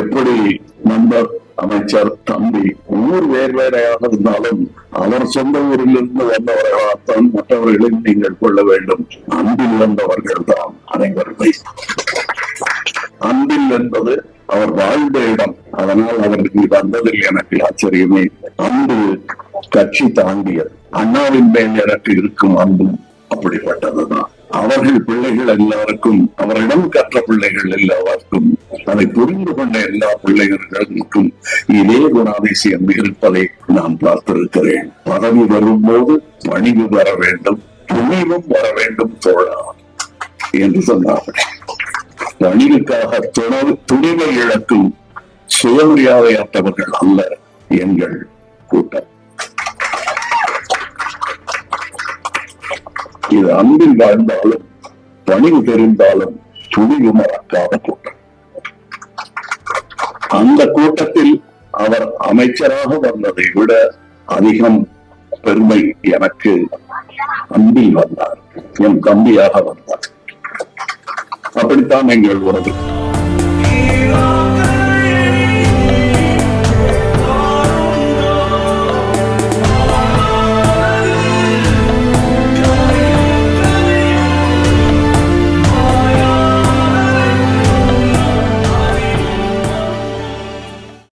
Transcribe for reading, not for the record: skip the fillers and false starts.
எப்படி நண்பர் அமைச்சர் தம்பி ஊர் வேறு வேறையாக இருந்தாலும் அவர் சொந்த ஊரில் இருந்து வந்தவர்களாகத்தான் மற்றவர்களையும் நீங்கள் கொள்ள வேண்டும். அன்பில் வந்தவர்கள் தான் அனைவருமே. அன்பில் என்பது அவர் வாழ்ந்த இடம், அதனால் அவருக்கு வந்ததில் எனக்கு ஆச்சரியமே. அன்பு கட்சி தாண்டியது. அண்ணாவின் மேல் எனக்கு இருக்கும் அன்பும் அப்படிப்பட்டதுதான். அவர்கள் பிள்ளைகள் எல்லாருக்கும், அவரிடம் கற்ற பிள்ளைகள் எல்லாருக்கும், அதை புரிந்து கொண்ட எல்லா பிள்ளைகளுக்கும் இதே குணாதிசயம் இருப்பதை நான் பார்த்திருக்கிறேன். பதவி வரும்போது பணிவு வர வேண்டும், துணிவும் வர வேண்டும் தோழா என்று சொன்னார்கள். பணிவுக்காக துணிவை இழக்கும் சுயமரியாதையற்றவர்கள் அல்ல எங்கள் கூட்டம். இது அன்பில் வாழ்ந்தாலும் பணிவு தெரிந்தாலும் துணிவு மறக்காத கூட்டம். அந்த கூட்டத்தில் அவர் அமைச்சராக வந்ததை விட அதிகம் பெருமை எனக்கு அன்பில் வந்தார், என் தம்பியாக வந்தார். அப்படித்தான் எங்கள் உறவு.